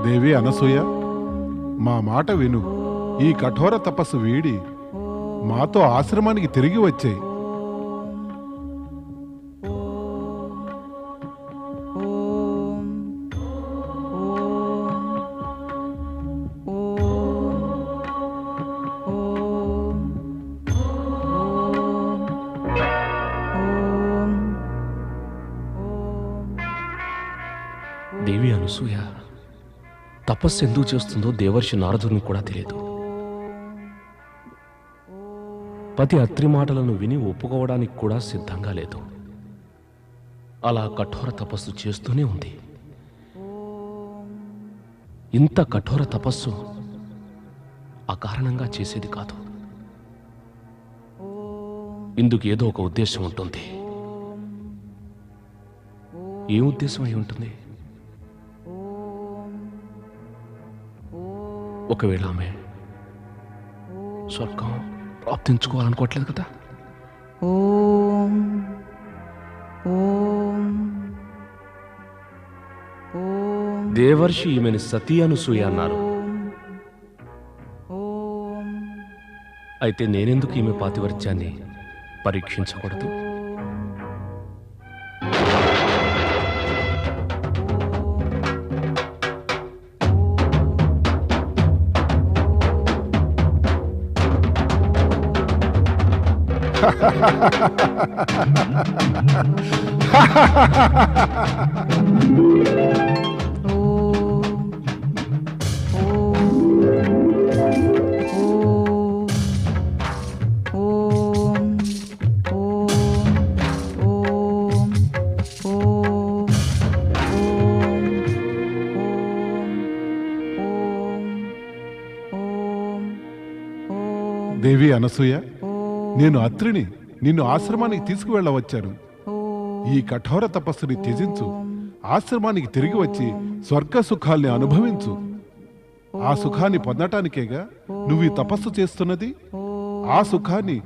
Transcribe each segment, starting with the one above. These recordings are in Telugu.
దేవి అనసూయ, మా మాట విను. ఈ కఠోర తపస్సు వీడి మాతో ఆశ్రమానికి తిరిగి వచ్చేయి. దేవి అనసూయ తపస్సు ఎందుకు చేస్తుందో దేవర్షి నారదునికి కూడా తెలియదు. పతి అత్రి మాటలను విని ఒప్పుకోవడానికి కూడా సిద్ధంగా లేదు. అలా కఠోర తపస్సు చేస్తూనే ఉంది. ఇంత కఠోర తపస్సు అకారణంగా చేసేది కాదు. ఇందుకు ఏదో ఒక ఉద్దేశం ఉంటుంది. ఏ ఉద్దేశం అయి ఉంటుంది? ఒకవేళ ఆమె స్వర్గం ప్రాప్తించుకోవాలనుకోవట్లేదు కదా? దేవర్షి ఈమెను సతీ అనసూయ అన్నారు. అయితే నేనెందుకు ఈమె పాతివర్త్యాన్ని పరీక్షించకూడదు? దేవి అనసూయ, నేను అత్రిని నిన్ను ఆశ్రమానికి తీసుకువెళ్ళవచ్చాను. ఈ కఠోర తపస్సుని త్యజించు. ఆశ్రమానికి తిరిగి వచ్చి స్వర్గ సుఖాల్ని అనుభవించు. ఆ సుఖాన్ని పొందటానికేగా నువ్వు ఈ తపస్సు చేస్తున్నది. ఆ సుఖాన్ని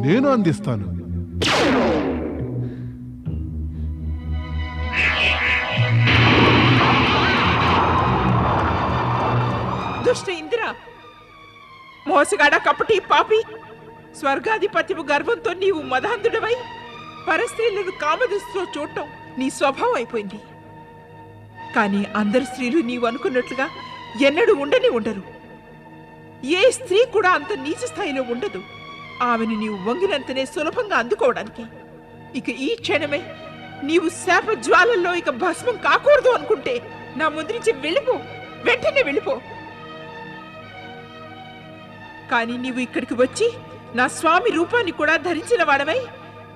నేను అందిస్తాను. దుష్ట ఇందిరా, మోసగాడ కపటి పాపి, స్వర్గాధిపత్యము గర్వంతో నీవు మదాంధుడవై పరస్త్రీలను కామదృష్టితో చూడటం నీ స్వభావం అయిపోయింది. కానీ అందరు స్త్రీలు నీవు అనుకున్నట్లుగా ఎన్నడూ ఉండనే ఉండరు. ఏ స్త్రీ కూడా అంత నీచ స్థాయిలో ఉండదు. ఆమెను నీవు వంగినంతనే సులభంగా అందుకోవడానికి. ఇక ఈ క్షణమే నీవు శాప జ్వాలల్లో ఇక భస్మం కాకూడదు అనుకుంటే నా ముందు నుంచి వెళ్ళిపో, వెంటనే వెళ్ళిపో. కానీ నీవు ఇక్కడికి వచ్చి నా స్వామి రూపాన్ని కూడా ధరించిన వాడవై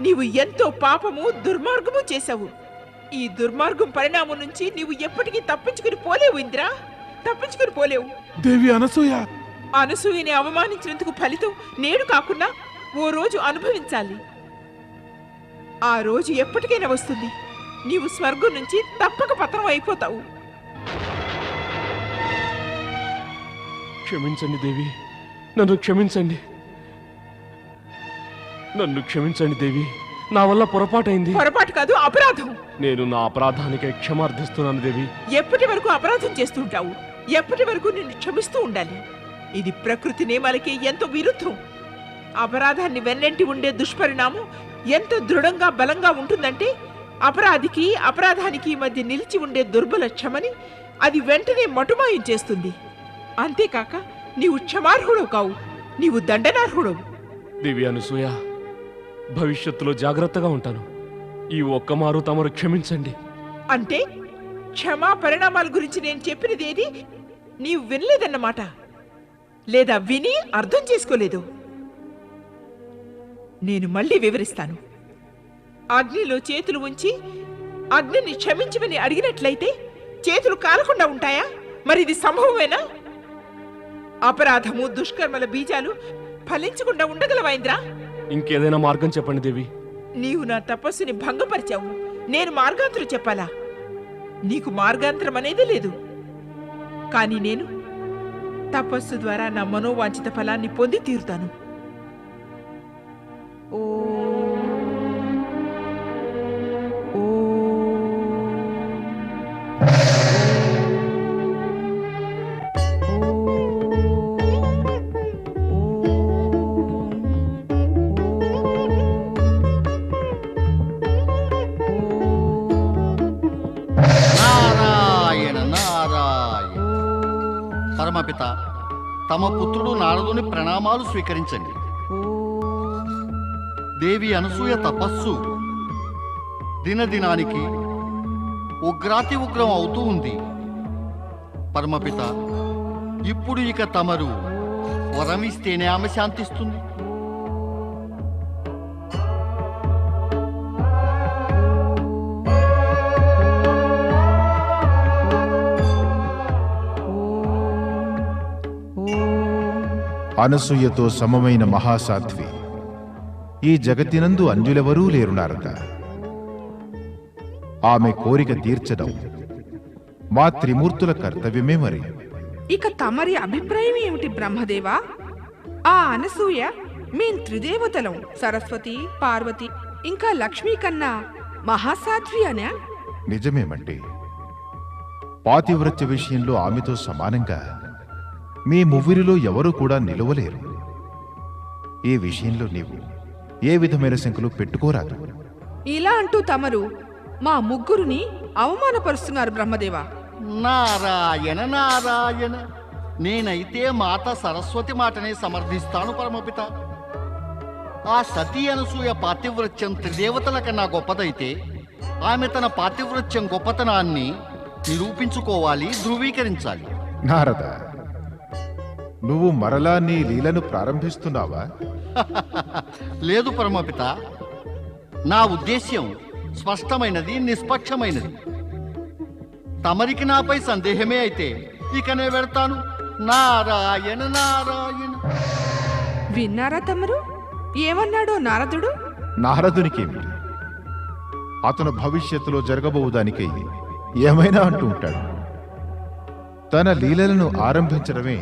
నీవు ఎంతో పాపము దుర్మార్గము చేశావు. ఈ దుర్మార్గం పరిణామం నుంచి నీవు ఎప్పటికీ తప్పించుకుని పోలేవు ఇంద్రా, తప్పించుకుని పోలేవు. దేవి అనసూయ, అనసూయని అవమానించినందుకు ఫలితం నేడు కాకుండా ఓ రోజు అనుభవించాలి. ఆ రోజు ఎప్పటికైనా వస్తుంది. నీవు స్వర్గం నుంచి తప్పక పతనం అయిపోతావు. క్షమించండి దేవి, నన్ను క్షమించండి. నన్ను క్షమించండి దేవి, నా వల్ల పొరపాటైంది. పొరపాటు కాదు, అపరాధం. నేను నా అపరాధానికే క్షమార్థిస్తున్నాను దేవి. ఎప్పటి వరకు అపరాధం చేస్తూ ఉంటావు? ఎప్పటి వరకు నిన్ను క్షమిస్తూ ఉండాలి? ఇది ప్రకృతి నియమాలకి ఎంతో విరుద్ధం. అపరాధాన్ని వెన్నంటి ఉండే దుష్పరిణామం ఎంత దృఢంగా బలంగా ఉంటుందంటే అపరాధికి అపరాధానికి మధ్య నిలిచి ఉండే దుర్బల క్షమని అది వెంటనే మటుమాయం చేస్తుంది. అంతేకాక నీవు క్షమార్హుడవు కావు, నీవు దండనార్హుడవు. దేవి అనసూయ, భవిష్యత్తులో జాగ్రత్తగా ఉంటాను. ఈ ఒక్కమారు తమరు క్షమించండి. అంటే క్షమా పరిణామాల గురించి నేను చెప్పినది ఏది నీవు వినలేదన్నమాట, లేదా విని అర్థం చేసుకోలేదు. నేను మళ్ళీ వివరిస్తాను. అగ్నిలో చేతులు ఉంచి అగ్నిని క్షమించమని అడిగినట్లయితే చేతులు కాలకుండా ఉంటాయా? మరి ఇది సంభవమేనా? అపరాధము దుష్కర్మల బీజాలు ఫలించకుండా ఉండగలవైంద్రా? ఇంకేదైనా మార్గం చెప్పండి దేవి. నీవు నా తపస్సుని భంగపరిచావు. నేను మార్గాంతరం చెప్పాలా? నీకు మార్గాంతరం అనేది లేదు. కానీ నేను తపస్సు ద్వారా నా మనోవాంఛిత ఫలాన్ని పొంది తీరుతాను. ఓ ఓ పరమపిత, తమ పుత్రుడు నారదుని ప్రణామాలు స్వీకరించండి. దేవి అనసూయ తపస్సు దినదినానికి ఉగ్రాతి ఉగ్రం అవుతూ ఉంది. పరమపిత, ఇప్పుడు ఇక తమరు వరం ఇస్తేనే ఆమె శాంతిస్తుంది. అనసూయతో సమమైన మహాసాధ్వి ఈ జగతినందు అంజులెవరూ లేరు నారద. ఆమె కోరిక తీర్చడం మా త్రిమూర్తుల కర్తవ్యమే మరి. ఇక తమరి అభిప్రాయం ఏమిటి బ్రహ్మదేవా? ఆ అనసూయ మేం త్రిదేవతలం, సరస్వతి, పార్వతి ఇంకా లక్ష్మీ కన్నా మహాసాధ్వి అనా? నిజమేమండి. పాతివ్రత్య విషయంలో ఆమెతో సమానంగా మీ మువ్విరిలో ఎవరూ కూడా నిలవలేరు. ఈ విషయంలో నీవు ఏ విధమైన శంకలు పెట్టుకోరాదు. ఇలా అంటూ తమరు మా ముగ్గురిని అవమానపరుస్తున్నారు బ్రహ్మదేవా. నారాయణ నారాయణ, నేనైతే మాత సరస్వతి మాటనే సమర్థిస్తాను పరమపిత. ఆ సతీ అనసూయ పాతివ్రత్యం త్రిదేవతల కన్నా గొప్పదైతే ఆమె తన పాతివ్రత్యం గొప్పతనాన్ని నిరూపించుకోవాలి, ధృవీకరించాలి. నారద, నువ్వు మరలా నీ లీలను ప్రారంభిస్తున్నావా? లేదు పరమపిత, నా ఉద్దేశ్యం స్పష్టమైనది, నిష్పక్షమైనది. తమరికి నాపై సందేహమే అయితే ఇక నే వెళ్తాను. నారాయణ నారాయణ. విన్నారా తమరు ఏమన్నాడో నారదుడు? నారదునికేమిటి, అతను భవిష్యత్తులో జరగబోదానికై ఏమైనా అంటూ ఉంటాడు. తన లీలలను ఆరంభించడమే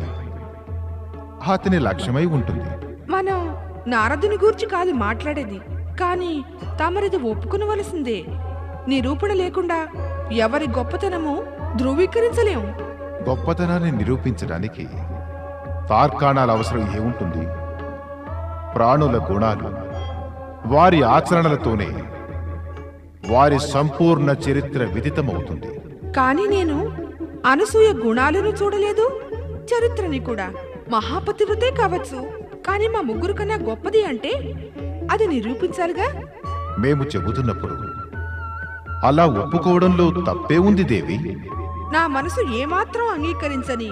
అతని లక్ష్యమై ఉంటుంది. మనం నారదుని గూర్చి కాదు మాట్లాడేది, కానీ తమరిది ఒప్పుకునవలసిందే. నిరూపణ లేకుండా ఎవరి గొప్పతనము ధృవీకరించలేము. గొప్పతనాన్ని నిరూపించడానికి తార్కాణాల అవసరం ఏముంటుంది? ప్రాణుల గుణాలు, వారి ఆచరణలతోనే వారి సంపూర్ణ చరిత్ర విదితమవుతుంది. కానీ నేను అనసూయ గుణాలను చూడలేదు, చరిత్రని కూడా. మహాపతివ్రతే కావచ్చు, కానీ మా ముగ్గురు కన్నా గొప్పది అంటే అది నిరూపించాలిగా. మేము చెబుతున్నప్పుడు అలా ఒప్పుకోవడంలో తప్పే ఉంది దేవి. నా మనసు ఏమాత్రం అంగీకరించని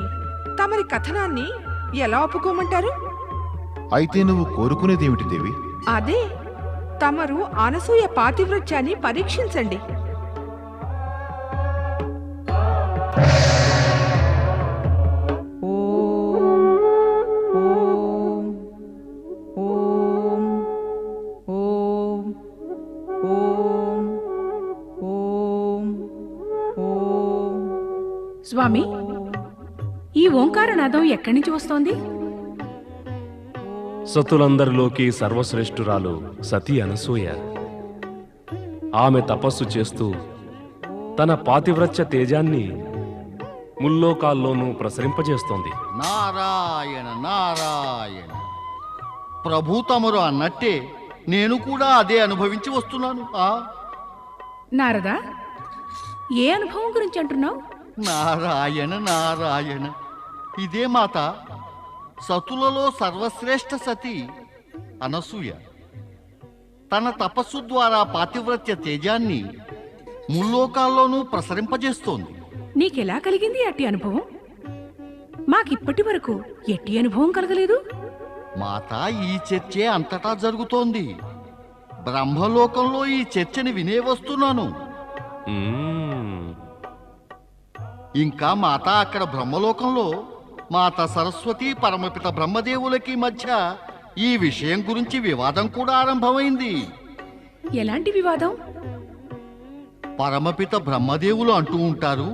తమరి కథనాన్ని ఎలా ఒప్పుకోమంటారు? అయితే నువ్వు కోరుకునేదేమిటి దేవి? అదే, తమరు అనసూయ పాతివ్రత్యాన్ని పరీక్షించండి. స్వామి, ఈ ఓంకారనాదం ఎక్కడి నుంచి వస్తోంది? సతులందరిలోకి సర్వశ్రేష్ఠురాలు సతీ అనసూయ ఆమె తపస్సు చేస్తూ తన పాతివ్రత్య తేజాన్ని ముల్లోకాల్లోనూ ప్రసరింపజేస్తోంది. నారాయణ నారాయణ. ప్రభు తమరు అన్నట్టే నేను కూడా అదే అనుభవించి వస్తున్నాను. నారదా, ఏ అనుభవం గురించి అంటున్నావు? నారాయణ నారాయణ. ఇదే మాత, సతులలో సర్వశ్రేష్ఠ సతి అనసూయ తన తపస్సు ద్వారా పాతివ్రత్య తేజాన్ని ముల్లోకాల్లోనూ ప్రసరింపజేస్తోంది. నీకెలా కలిగింది అట్టి అనుభవం? మాకిప్పటి వరకు ఎట్టి అనుభవం కలగలేదు. మాత, ఈ చర్చే అంతటా జరుగుతోంది. బ్రహ్మలోకంలో ఈ చర్చని వినే వస్తున్నాను. ఇంకా మాత, అక్కడ బ్రహ్మలోకంలో మాత సరస్వతి పరమపిత బ్రహ్మదేవులకి మధ్య ఈ విషయం గురించి వివాదం కూడా ఆరంభమైంది. ఎలాంటి వివాదం? పరమపిత బ్రహ్మదేవులు అంటూ ఉంటారు,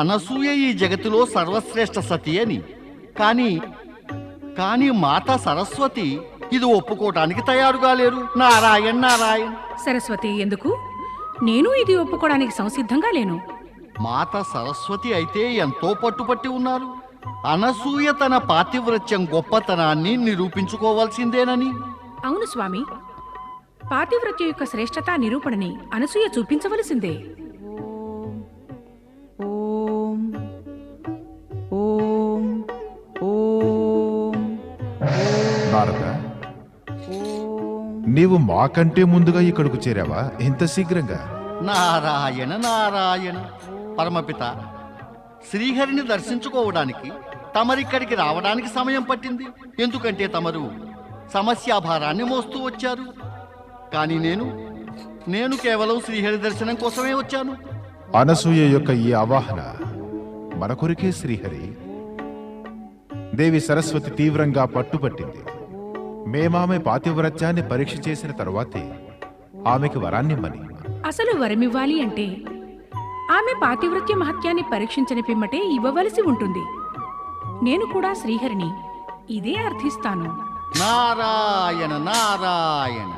అనసూయ ఈ జగతిలో సర్వశ్రేష్ఠ సతి అని. కానీ మాత సరస్వతి ఇది ఒప్పుకోవటానికి తయారుగా లేరు. నారాయణ నారాయణ. సరస్వతి ఎందుకు? నేను ఇది ఒప్పుకోవడానికి సంసిద్ధంగా లేను. మాత సరస్వతి అయితే ఎంతో పట్టుపట్టి ఉన్నారు. అనసూయ తన పాతివ్రత్యం గొప్పతనాన్ని నిరూపించుకోవాల్సిందేనని. అవును స్వామి, పాతివ్రత్య యొక్క శ్రేష్టత నిరూపణని అనసూయ చూపించవలసిందే. ఓం ఓం నీవు మాకంటే ముందుగా ఇక్కడకు చేరావా? ఇంత శీఘ్రంగా? నారాయణ నారాయణ. పరమపిత, శ్రీహరిని దర్శించుకోవడానికి తమరిక్కడికి రావడానికి సమయం పట్టింది. ఎందుకంటే తమరు సమస్యాభారాన్ని మోస్తూ వచ్చారు. కానీ నేను కేవలం శ్రీహరి దర్శనం కోసమే వచ్చాను. అనసూయ యొక్క ఈ ఆవాహన మన కొరికే శ్రీహరి. దేవి సరస్వతి తీవ్రంగా పట్టుబట్టింది. మేమామె పాతివ్రత్యాన్ని పరీక్ష చేసిన తరువాతే ఆమెకి వరాన్నిమ్మని. అసలు వరమివ్వాలి అంటే ఆమె పాతివ్రత్య మహత్యాన్ని పరీక్షించని పిమ్మటే ఇవ్వవలసి ఉంటుంది. నేను కూడా శ్రీహరిని ఇదే అర్థిస్తాను. నారాయణ నారాయణ.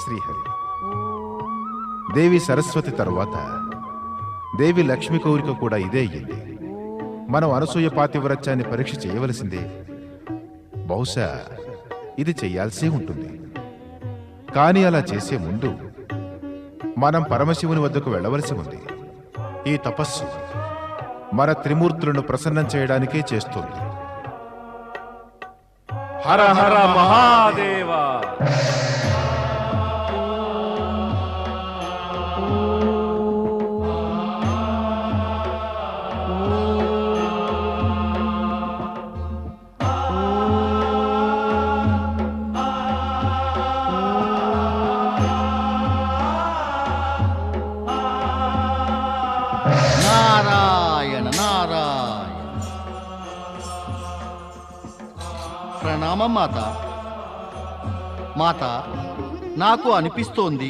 శ్రీహరి, దేవి సరస్వతి తరువాత దేవి లక్ష్మి కోరిక కూడా ఇదే అయ్యింది. మనం అనసూయ పాతివ్రత్యాన్ని పరీక్ష చేయవలసిందే. బహుశా ఇది చెయ్యాల్సే ఉంటుంది. కానీ అలా చేసే ముందు మనం పరమశివుని వద్దకు వెళ్ళవలసి ఉంది. ఈ తపస్సు మన త్రిమూర్తులను ప్రసన్నం చేయడానికే చేస్తుంది. హర హర మహాదేవ. నారాయణ నారాయణ. ప్రణామం మాత. మాత, నాకు అనిపిస్తోంది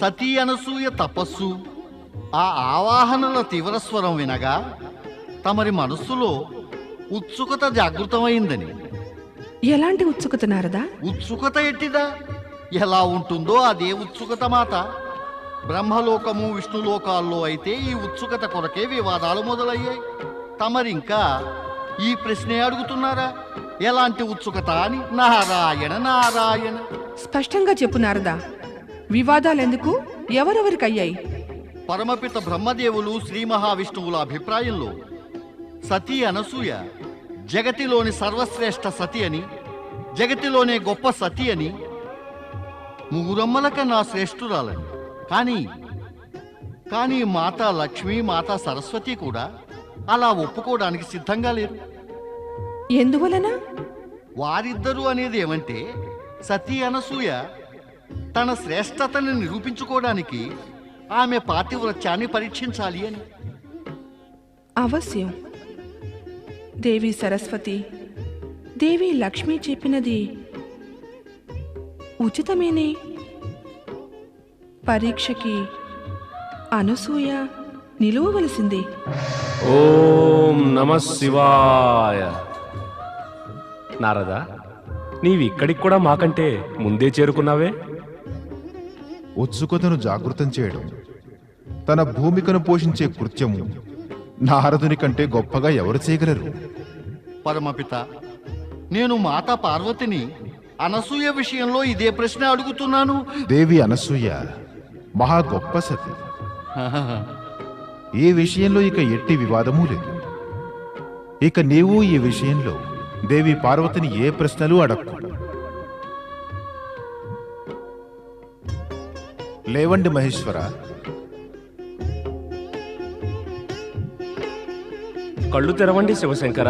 సతీ అనసూయ తపస్సు, ఆ ఆవాహనల తీవ్రస్వరం వినగా తమరి మనస్సులో ఉత్సుకత జాగృతమైందని. ఎలాంటి ఉత్సుకత నారదా? ఉత్సుకత ఎట్టిదా? ఎలా ఉంటుందో అదే ఉత్సుకత మాత. బ్రహ్మలోకము విష్ణులోకాల్లో అయితే ఈ ఉత్సుకత కొరకే వివాదాలు మొదలయ్యాయి. తమరింకా ఈ ప్రశ్నే అడుగుతున్నారా? ఎలాంటి ఉత్సుకత అని? నారాయణ నారాయణ. స్పష్టంగా చెప్పు నారదా, వివాదాలెందుకు? ఎవరెవరికయ్యాయి? పరమపిత బ్రహ్మదేవులు శ్రీ మహావిష్ణువుల అభిప్రాయంలో సతీ అనసూయ జగతిలోని సర్వశ్రేష్ఠ సతి అని, జగతిలోనే గొప్ప సతి అని, ముగురమ్మల కన్నా శ్రేష్ఠురాలని. కానీ మాతా లక్ష్మి, మాతా సరస్వతి కూడా అలా ఒప్పుకోవడానికి సిద్ధంగా లేరు. ఎందువలన? వారిద్దరూ అనేది ఏమంటే, సతీ అనసూయ తన శ్రేష్టతను నిరూపించుకోవడానికి ఆమె పాతివ్రత్యాన్ని పరీక్షించాలి అని. అవశ్యం. దేవి సరస్వతి, దేవి లక్ష్మి చెప్పినది ఉచితమేనే. పరీక్షకి అనసూయ నిలువవలసిందే. ఓం నమః శివాయ. నారదా, నీవిక్కడికి కూడా మాకంటే ముందే చేరుకున్నావే. ఉత్సుకతను జాగృతం చేయడం తన భూమికను పోషించే కృత్యము నారదుని కంటే గొప్పగా ఎవరు చేయగలరు? పరమపిత, నేను మాతా పార్వతిని అనసూయ విషయంలో ఇదే ప్రశ్న అడుగుతున్నాను. దేవి అనసూయ మహా గొప్ప సతి. ఈ విషయంలో ఇక ఎట్టి వివాదమూ లేదు. ఇక నీవు ఈ విషయంలో దేవి పార్వతిని ఏ ప్రశ్నలు అడక్కు. లేవండి మహేశ్వర. కళ్ళు తెరవండి శివశంకర.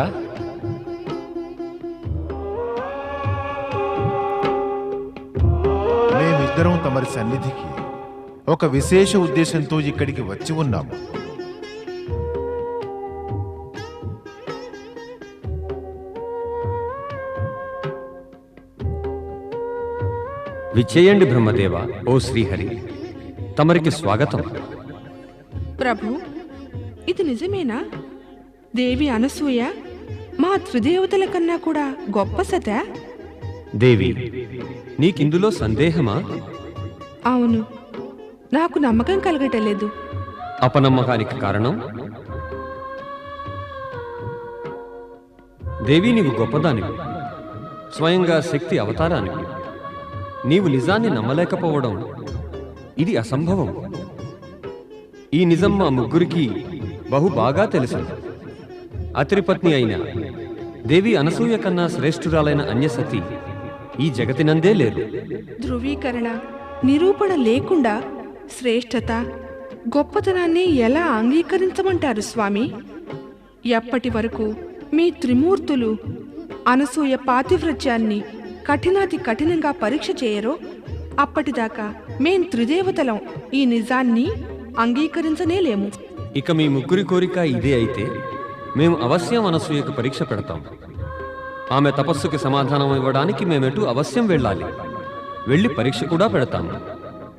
మేమిద్దరం తమరి సన్నిధికి ఒక విశేష ఉద్దేశంతో ఇక్కడికి వచ్చి ఉన్నాము. విచ్చేయండి బ్రహ్మదేవ. ఓ శ్రీహరి, తమరికి స్వాగతం. ప్రభు, ఇది నిజమేనా? దేవి అనసూయ మా త్రిదేవతల కన్నా కూడా గొప్ప సత? దేవి, నీకిందులో సందేహమా? అవును, నాకు నమ్మకం కలగటలేదు. అపనమ్మకానికి కారణం? దేవి, నీవు గొప్పదానివి, స్వయంగా శక్తి అవతారానివి. నీవు నిజాన్ని నమ్మలేకపోవడం ఇది అసంభవం. ఈ నిజం మా ముగ్గురికి బహు బాగా తెలుసు. అత్రిపత్ని అయిన దేవి అనసూయ కన్నా శ్రేష్ఠురాలైన అన్యసతి ఈ జగతినందే లేరు. ధృవీకరణ నిరూపణ లేకుండా శ్రేష్ఠత గొప్పతనాన్ని ఎలా అంగీకరించమంటారు స్వామి? ఎప్పటి వరకు మీ త్రిమూర్తులు అనసూయ పాతివ్రత్యాన్ని కఠినాతి కఠినంగా పరీక్ష చేయరో అప్పటిదాకా మేం త్రిదేవతలం ఈ నిజాన్ని అంగీకరించనేలేము. ఇక మీ ముగ్గురి కోరిక ఇదే అయితే మేము అవశ్యం అనసూయకు పరీక్ష పెడతాం. ఆమె తపస్సుకి సమాధానం ఇవ్వడానికి మేమెటు అవశ్యం వెళ్ళాలి. వెళ్ళి పరీక్ష కూడా పెడతాము.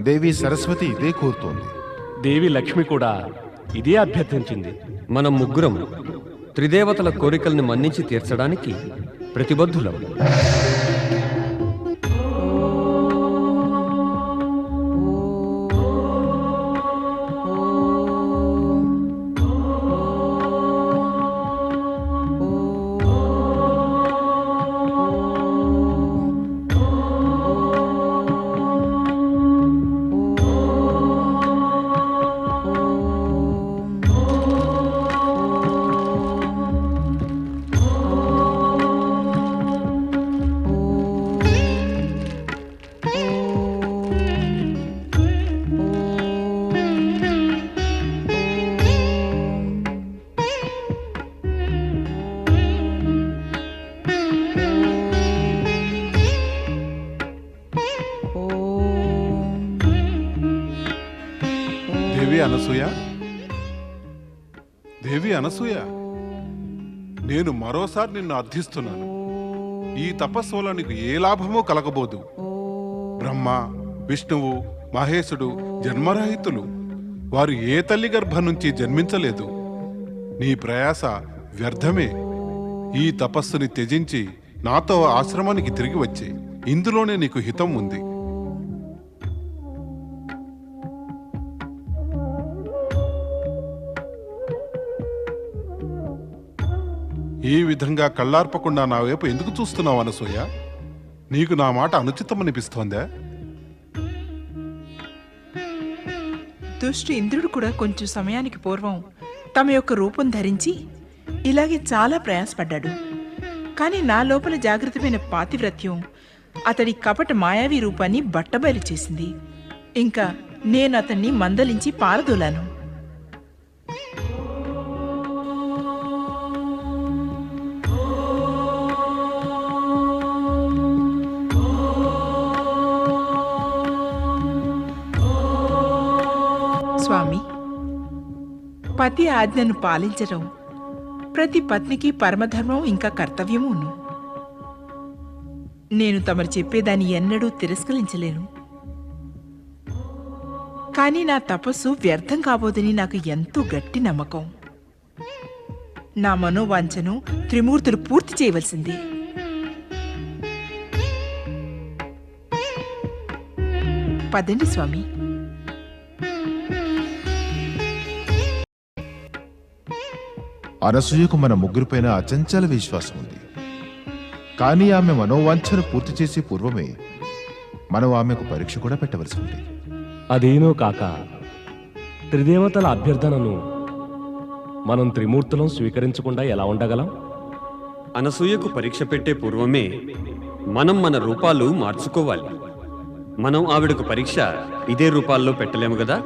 దేవి సరస్వతి ఇదే కోరుతోంది. దేవి లక్ష్మి కూడా ఇదే అభ్యర్థించింది. మనం ముగ్గురం త్రిదేవతల కోరికల్ని మన్నించి తీర్చడానికి ప్రతిబద్ధులం. దేవి అనసూయ, నేను మరోసారి నిన్ను అర్థిస్తున్నాను. ఈ తపస్సు వల్ల నీకు ఏ లాభమూ కలగబోదు. బ్రహ్మ, విష్ణువు, మహేశుడు జన్మరహితులు. వారు ఏ తల్లి గర్భం నుంచి జన్మించలేదు. నీ ప్రయాస వ్యర్థమే. ఈ తపస్సుని త్యజించి నాతో ఆశ్రమానికి తిరిగి వచ్చే. ఇందులోనే నీకు హితం ఉంది. ఈ విధంగా కళ్ళార్పకుండా నా వైపు ఎందుకు చూస్తున్నావు అనసూయ? నీకు నా మాట అనుచితమనిపిస్తోందా? దుష్టు ఇంద్రుడు కూడా కొంచెం సమయానికి పూర్వం తమ యొక్క రూపం ధరించి ఇలాగే చాలా ప్రయాసపడ్డాడు. కానీ నా లోపల జాగృతమైన పాతివ్రత్యం అతడి కపట మాయావి రూపాన్ని బట్టబయలు చేసింది. ఇంకా నేను అతన్ని మందలించి పారదోలాను. స్వామి, పతి ఆజ్ఞను పాలించడం ప్రతి పత్నికి పరమధర్మం ఇంకా కర్తవ్యమును. నేను తమరు చెప్పేదాన్ని ఎన్నడూ తిరస్కరించలేను. కానీ నా తపస్సు వ్యర్థం కాబోదని నాకు ఎంతో గట్టి నమ్మకం. నా మనోవాంఛను త్రిమూర్తులు పూర్తి చేయవలసింది. పదండి స్వామి. అనసూయకు మన ముగ్గురిపైన అచంచల విశ్వాసం ఉంది. కానీ ఆమె మనోవాంఛను పూర్తి చేసే పూర్వమే మనం ఆమెకు పరీక్ష కూడా పెట్టవలసి ఉంది. అదేనో కాక త్రిదేవతల అభ్యర్థనను మనం త్రిమూర్తులం స్వీకరించకుండా ఎలా ఉండగలం? అనసూయకు పరీక్ష పెట్టే పూర్వమే మనం మన రూపాలు మార్చుకోవాలి. మనం ఆవిడకు పరీక్ష ఇదే రూపాల్లో పెట్టలేము కదా.